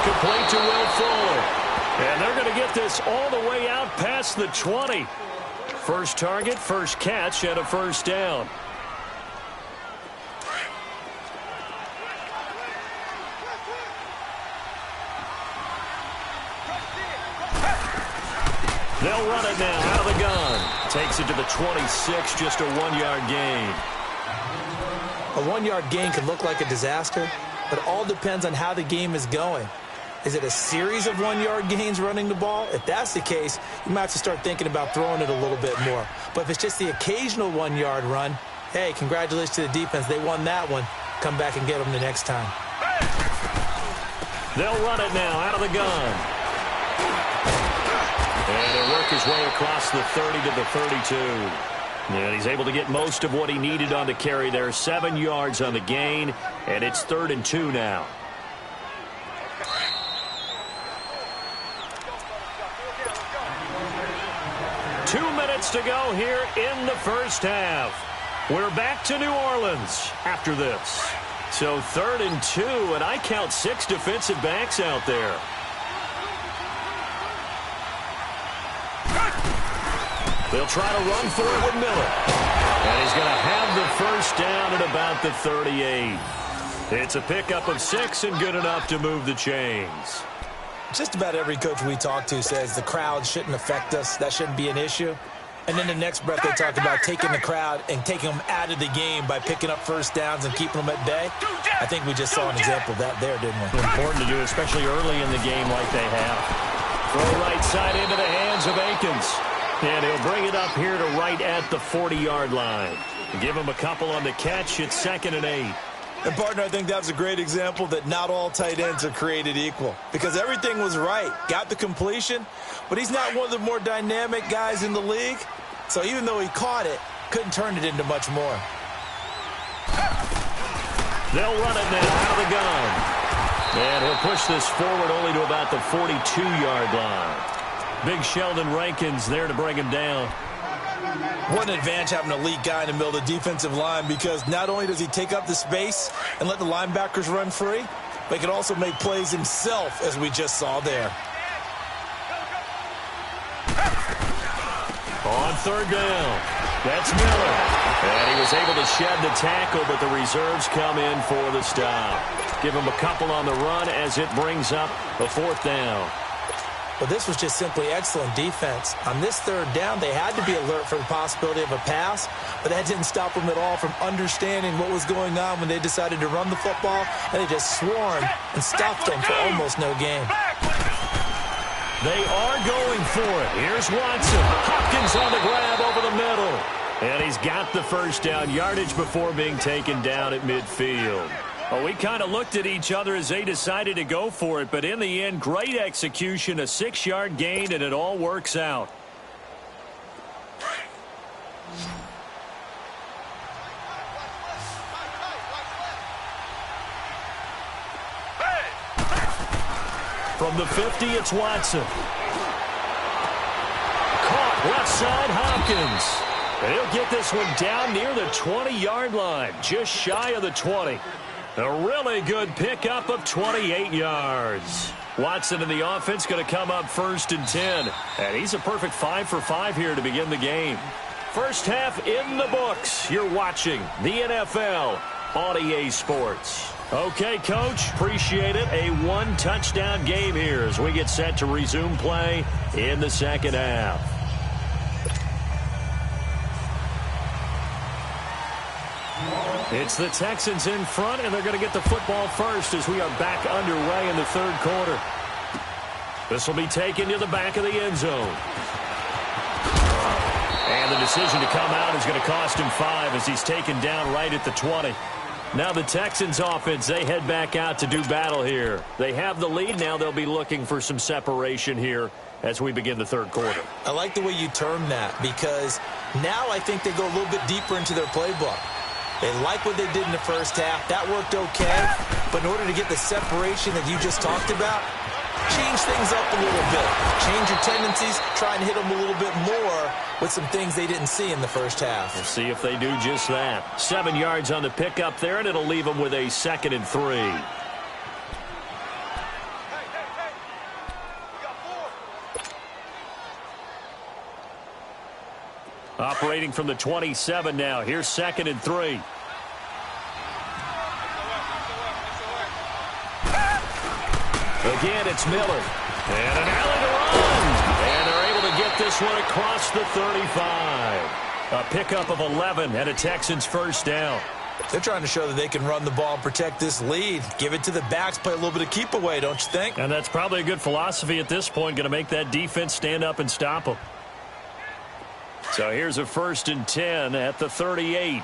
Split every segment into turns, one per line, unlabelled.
Complete to Will Fuller. And they're going to get this all the way out past the 20. First target, first catch, and a first down. They'll run it now out of the gun. Takes it to the 26, just a 1-yard gain.
A 1-yard gain can look like a disaster, but it all depends on how the game is going. Is it a series of 1-yard gains running the ball? If that's the case, you might have to start thinking about throwing it a little bit more. But if it's just the occasional 1-yard run, hey, congratulations to the defense. They won that one. Come back and get them the next time.
They'll run it now out of the gun. And he'll work his way across the 30 to the 32. And he's able to get most of what he needed on the carry there. 7 yards on the gain, and it's 3rd and 2 now. Two minutes to go here in the first half. We're back to New Orleans after this. So 3rd and 2, and I count 6 defensive backs out there. They'll try to run for it with Miller. And he's going to have the first down at about the 38. It's a pickup of 6 and good enough to move the chains.
Just about every coach we talk to says the crowd shouldn't affect us. That shouldn't be an issue. And then the next breath they talk about taking the crowd and taking them out of the game by picking up first downs and keeping them at bay. I think we just saw an example of that there, didn't we?
Important to do, especially early in the game like they have. Throw right side into the hands of Akins. And he'll bring it up here to right at the 40-yard line. Give him a couple on the catch. It's 2nd and 8.
And, partner, I think that was a great example that not all tight ends are created equal. Because everything was right. Got the completion, but he's not one of the more dynamic guys in the league. So even though he caught it, couldn't turn it into much more.
They'll run it now out of the gun. And he'll push this forward only to about the 42-yard line. Big Sheldon Rankins there to bring him down.
What an advantage having an elite guy in the middle of the defensive line, because not only does he take up the space and let the linebackers run free, but he can also make plays himself, as we just saw there.
On 3rd down, that's Miller. And he was able to shed the tackle, but the reserves come in for the stop. Give him a couple on the run as it brings up the 4th down.
Well, this was just simply excellent defense. On this 3rd down, they had to be alert for the possibility of a pass, but that didn't stop them at all from understanding what was going on when they decided to run the football, and they just swarmed and stopped them for almost no gain.
They are going for it. Here's Watson. Hopkins on the grab over the middle. And he's got the first down yardage before being taken down at midfield. Well, we kind of looked at each other as they decided to go for it, but in the end, great execution, a 6-yard gain, and it all works out. From the 50, it's Watson. Caught left side, Hopkins. And he'll get this one down near the 20-yard line, just shy of the 20. A really good pickup of 28 yards. Watson in the offense going to come up 1st and 10. And he's a perfect 5 for 5 here to begin the game. First half in the books. You're watching the NFL on EA Sports. Okay, Coach, appreciate it. A 1-touchdown game here as we get set to resume play in the second half. It's the Texans in front, and they're going to get the football first as we are back underway in the 3rd quarter. This will be taken to the back of the end zone. And the decision to come out is going to cost him 5 as he's taken down right at the 20. Now the Texans offense, they head back out to do battle here. They have the lead. Now they'll be looking for some separation here as we begin the 3rd quarter.
I like the way you term that, because now I think they go a little bit deeper into their playbook. They like what they did in the first half. That worked okay. But in order to get the separation that you just talked about, change things up a little bit. Change your tendencies. Try and hit them a little bit more with some things they didn't see in the first half.
We'll see if they do just that. 7 yards on the pickup there, and it'll leave them with a 2nd and 3. Operating from the 27 now. Here's 2nd and 3. Again, it's Miller. And an alley to run. And they're able to get this one across the 35. A pickup of 11 and a Texans first down.
They're trying to show that they can run the ball and protect this lead. Give it to the backs, play a little bit of keep away, don't you think?
And that's probably a good philosophy at this point. Going to make that defense stand up and stop them. So here's a 1st and 10 at the 38.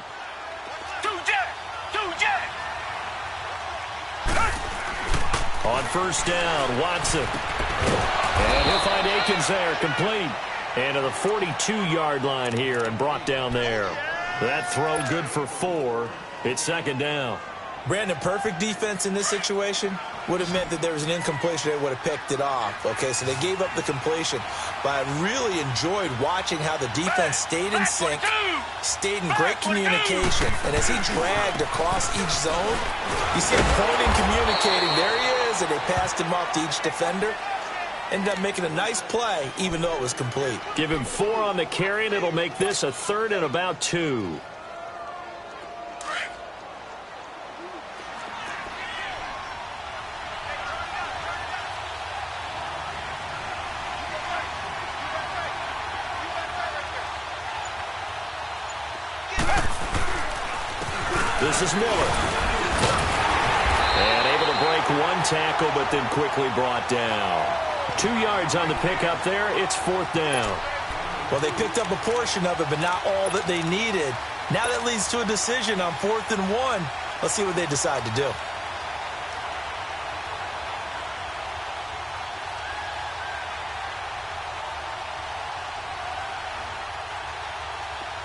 On first down, Watson. And he'll find Akins there, complete. And to the 42-yard line here and brought down there. That throw good for 4. It's 2nd down.
Brandon, perfect defense in this situation would have meant that there was an incompletion. They would have picked it off. Okay, so they gave up the completion. But I really enjoyed watching how the defense stayed in sync, stayed in great communication. And as he dragged across each zone, you see him pointing, communicating. There he is, and they passed him off to each defender. Ended up making a nice play, even though it was complete.
Give him 4 on the carry, and it'll make this a 3rd and about 2. This is Miller. And able to break 1 tackle, but then quickly brought down. 2 yards on the pickup there. It's 4th down.
Well, they picked up a portion of it, but not all that they needed. Now that leads to a decision on 4th and 1. Let's see what they decide to do.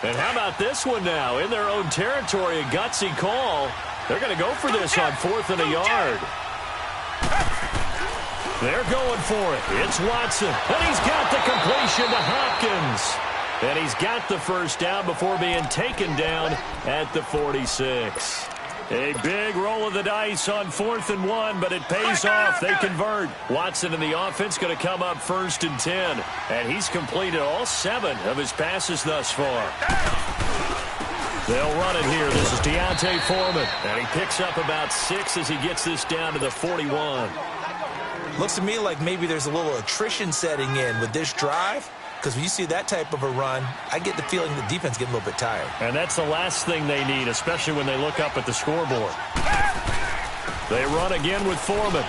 And how about this one now? In their own territory, a gutsy call. They're going to go for this on 4th and a yard. They're going for it. It's Watson. And he's got the completion to Hopkins. And he's got the first down before being taken down at the 46. A big roll of the dice on 4th and 1, but it pays off. They convert. Watson and the offense going to come up 1st and 10. And he's completed all 7 of his passes thus far. They'll run it here. This is Deontay Foreman. And he picks up about 6 as he gets this down to the 41.
Looks to me like maybe there's a little attrition setting in with this drive. Because when you see that type of a run, I get the feeling the defense getting a little bit tired.
And that's the last thing they need, especially when they look up at the scoreboard. They run again with Foreman.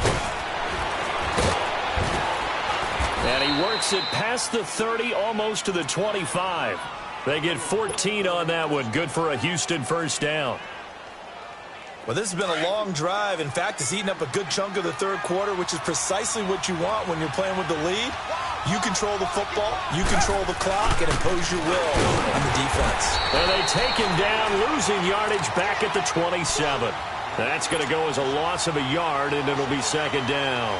And he works it past the 30, almost to the 25. They get 14 on that one. Good for a Houston first down.
Well, this has been a long drive. In fact, it's eaten up a good chunk of the 3rd quarter, which is precisely what you want when you're playing with the lead. You control the football, you control the clock, and impose your will on the defense.
And they take him down, losing yardage back at the 27. That's going to go as a loss of a yard, and it'll be 2nd down.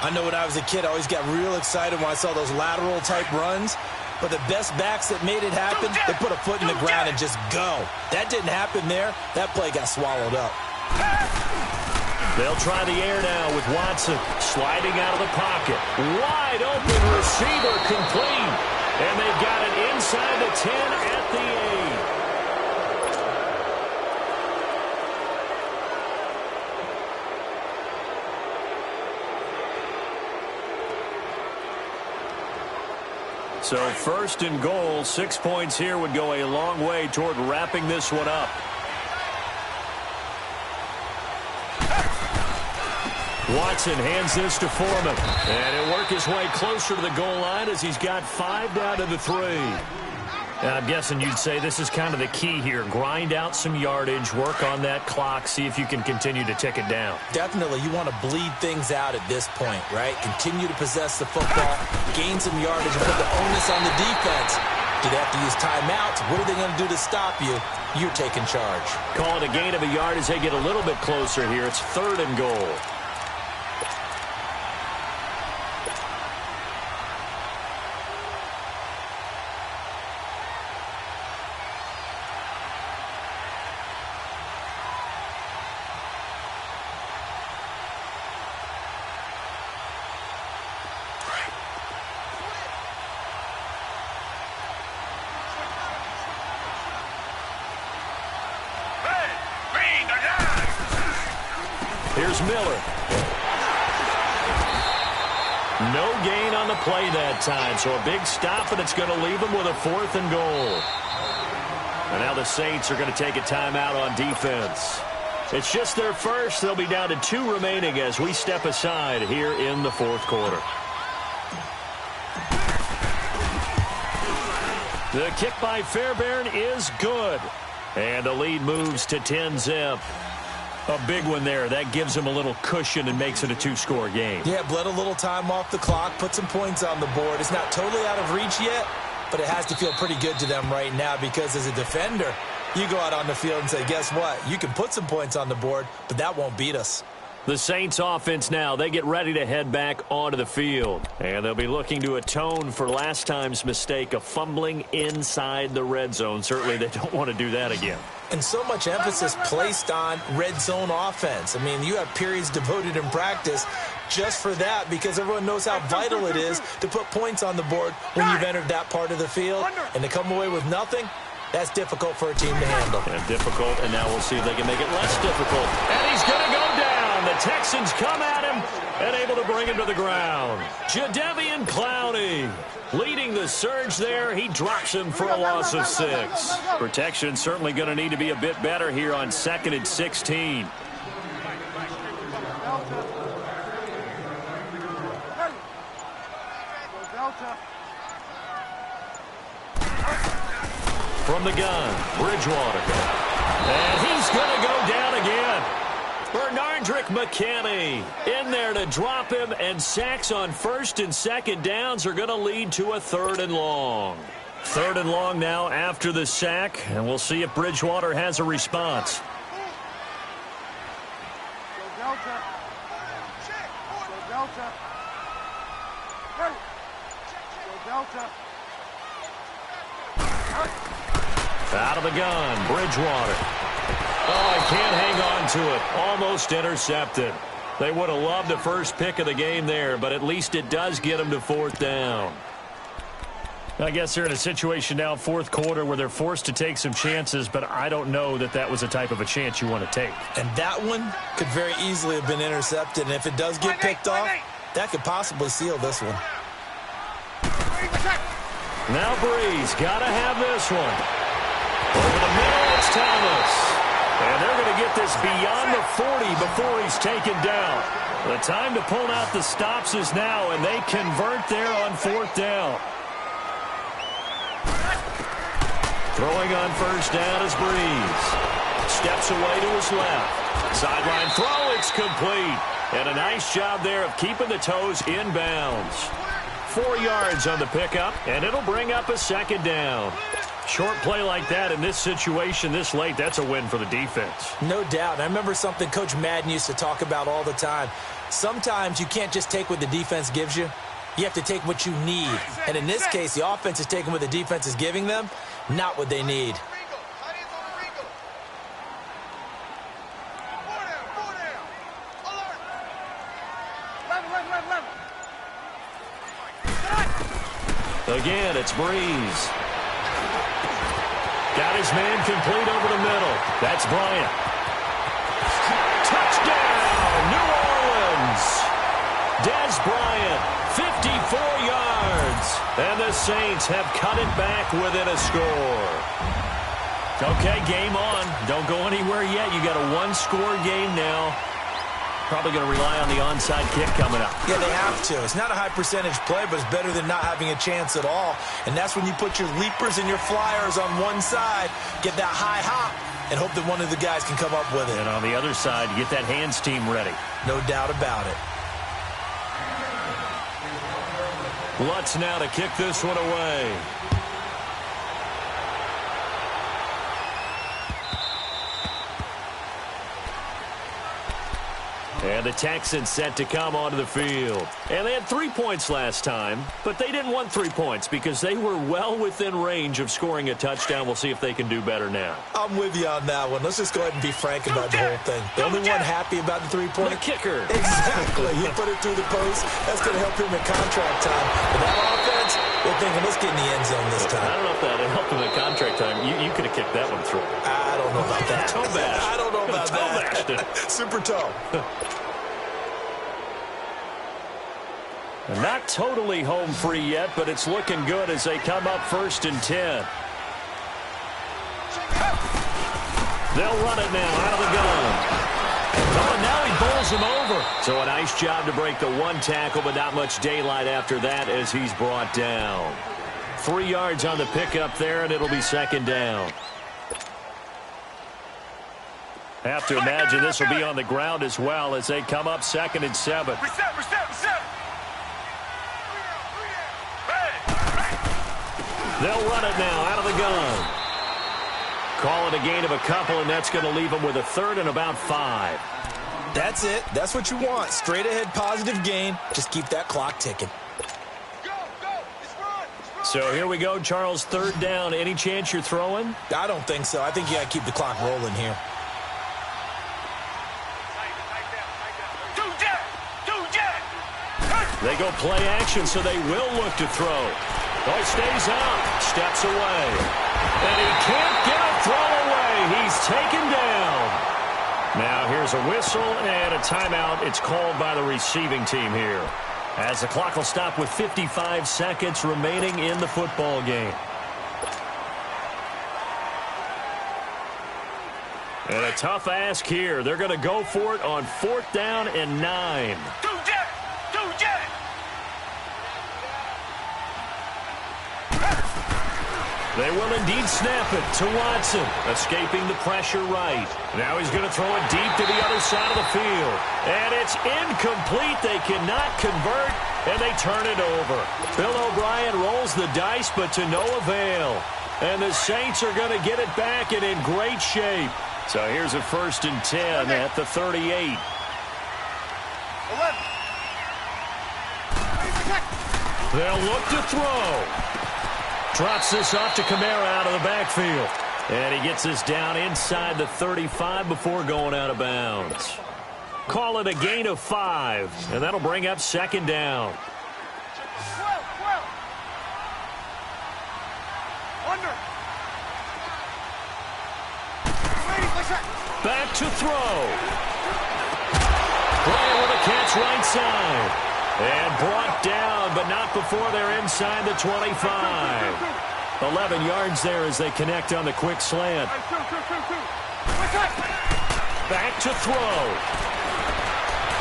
I know when I was a kid, I always got real excited when I saw those lateral-type runs. But the best backs that made it happen, they put a foot in the ground and just go. That didn't happen there. That play got swallowed up.
They'll try the air now with Watson sliding out of the pocket. Wide open receiver complete. And they've got it inside the 10 at the 8. So 1st and goal, 6 points here would go a long way toward wrapping this one up. Watson hands this to Foreman. And he'll work his way closer to the goal line as he's got 5 down to the 3. And I'm guessing you'd say this is kind of the key here. Grind out some yardage, work on that clock, see if you can continue to tick it down.
Definitely. You want to bleed things out at this point, right? Continue to possess the football, gain some yardage, and put the onus on the defense. Do they have to use timeouts? What are they going to do to stop you? You're taking charge.
Call it a gain of a yard as they get a little bit closer here. It's 3rd and goal. Miller. No gain on the play that time, so a big stop, and it's going to leave them with a 4th and goal. And now the Saints are going to take a timeout on defense. It's just their first. They'll be down to 2 remaining as we step aside here in the 4th quarter. The kick by Fairbairn is good. And the lead moves to 10-zip. A big one there. That gives them a little cushion and makes it a 2-score game.
Yeah, bled a little time off the clock, put some points on the board. It's not totally out of reach yet, but it has to feel pretty good to them right now because as a defender, you go out on the field and say, guess what? You can put some points on the board, but that won't beat us.
The Saints offense now, they get ready to head back onto the field. And they'll be looking to atone for last time's mistake of fumbling inside the red zone. Certainly they don't want to do that again.
And so much emphasis placed on red zone offense. I mean, you have periods devoted in practice just for that because everyone knows how vital it is to put points on the board when you've entered that part of the field. And to come away with nothing, that's difficult for a team to handle.
And difficult, and now we'll see if they can make it less difficult. And he's going to go down. The Texans come at him and able to bring him to the ground. Jadeveon Clowney leading the surge there. He drops him for a loss of 6. Protection certainly going to need to be a bit better here on 2nd and 16. From the gun, Bridgewater. And he's going to go down again. Bernardrick McKinney in there to drop him, and sacks on 1st and 2nd downs are going to lead to a 3rd and long. 3rd and long now after the sack, and we'll see if Bridgewater has a response. Out of the gun, Bridgewater. Oh, he can't hang on to it. Almost intercepted. They would have loved the first pick of the game there, but at least it does get them to 4th down. I guess they're in a situation now, 4th quarter, where they're forced to take some chances, but I don't know that that was the type of a chance you want to take.
And that one could very easily have been intercepted, and if it does get picked off, that could possibly seal this one.
Now Breeze, got to have this one. Over the middle, it's Thomas. And they're going to get this beyond the 40 before he's taken down. The time to pull out the stops is now, and they convert there on 4th down. Throwing on 1st down is Breeze. Steps away to his left. Sideline throw, it's complete. And a nice job there of keeping the toes in bounds. 4 yards on the pickup, and it'll bring up a 2nd down. Short play like that in this situation this late, that's a win for the defense.
No doubt. I remember something Coach Madden used to talk about all the time. Sometimes you can't just take what the defense gives you. You have to take what you need. And in this case, the offense is taking what the defense is giving them, not what they need.
Again, it's Breeze. Got his man complete over the middle. That's Bryant. Touchdown, New Orleans. Dez Bryant, 54 yards. And the Saints have cut it back within a score. Okay, game on. Don't go anywhere yet. You got a 1-score game now. Probably going to rely on the onside kick coming up.
Yeah, they have to. It's not a high percentage play, but it's better than not having a chance at all. And that's when you put your leapers and your flyers on one side, get that high hop, and hope that one of the guys can come up with it.
And on the other side, get that hands team ready.
No doubt about it.
Lutz now to kick this one away. And the Texans set to come onto the field. And they had 3 points last time, but they didn't want 3 points because they were well within range of scoring a touchdown. We'll see if they can do better now.
I'm with you on that one. Let's just go ahead and be frank about the whole thing. The only one happy about the 3-point?
The kicker.
Exactly. He put it through the post. That's going to help him in contract time. But that offense, they're thinking, let's get in the end zone this time.
I don't know if that helped him in contract time. You could have kicked that one through.
I don't know about that.
Toe bash.
I don't know about
Toe bashed it.
Super toe.
Not totally home free yet, but it's looking good as they come up 1st and 10. They'll run it now out of the gun. Oh, and now he bowls him over. So a nice job to break the one tackle, but not much daylight after that as he's brought down. 3 yards on the pickup there, and it'll be 2nd down. Have to imagine this will be on the ground as well as they come up 2nd and 7.
Reset.
They'll run it now out of the gun. Call it a gain of a couple, and that's going to leave them with a 3rd and about 5.
That's it. That's what you want. Straight ahead positive gain. Just keep that clock ticking.
Go. Let's run.
So here we go, Charles, 3rd down. Any chance you're throwing?
I don't think so. I think you got to keep the clock rolling here.
They go play action, so they will look to throw. Oh, he stays out, steps away. And he can't get a throw away. He's taken down. Now here's a whistle and a timeout. It's called by the receiving team here, as the clock will stop with 55 seconds remaining in the football game. And a tough ask here. They're going to go for it on 4th down and 9. They will indeed snap it to Watson, escaping the pressure right. Now he's going to throw it deep to the other side of the field. And it's incomplete. They cannot convert, and they turn it over. Bill O'Brien rolls the dice, but to no avail. And the Saints are going to get it back and in great shape. So here's a 1st and 10 at the 38.
11.
They'll look to throw. Drops this off to Kamara out of the backfield. And he gets this down inside the 35 before going out of bounds. Call it a gain of 5, and that'll bring up 2nd down.
12. Under.
Back to throw. Bryant with a catch right side. And brought down, but not before they're inside the 25. 11 yards there as they connect on the quick slant. Back to throw.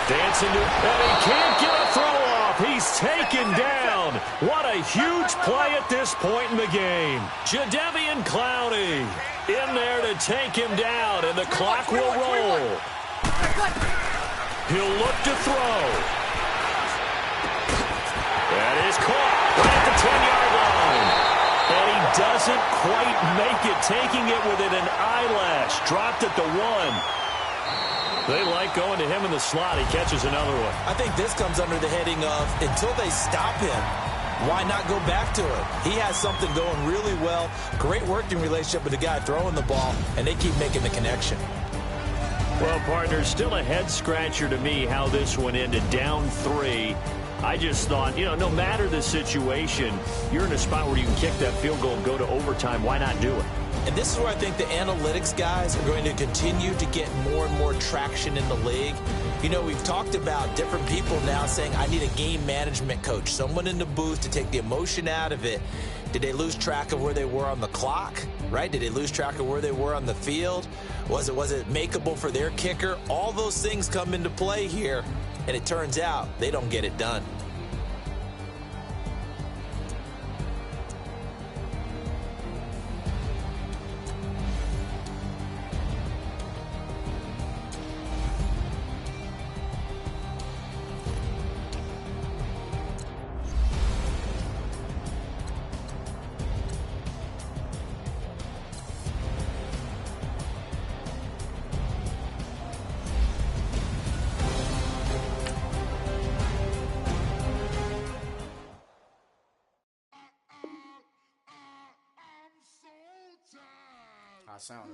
Dancing to, and he can't get a throw off. He's taken down. What a huge play at this point in the game. Jadeveon Clowney in there to take him down, and the clock will roll. He'll look to throw. That is caught right at the 10-yard line. And he doesn't quite make it, taking it within an eyelash. Dropped at the 1. They like going to him in the slot. He catches another one.
I think this comes under the heading of, until they stop him, why not go back to it? He has something going really well. Great working relationship with the guy throwing the ball, and they keep making the connection.
Well, partner, still a head-scratcher to me how this one ended. Down 3. I just thought, no matter the situation, you're in a spot where you can kick that field goal and go to overtime. Why not do it?
And this is where I think the analytics guys are going to continue to get more and more traction in the league. We've talked about different people now saying, I need a game management coach, someone in the booth to take the emotion out of it. Did they lose track of where they were on the clock, right? Did they lose track of where they were on the field? Was it makeable for their kicker? All those things come into play here, and it turns out they don't get it done.
Sound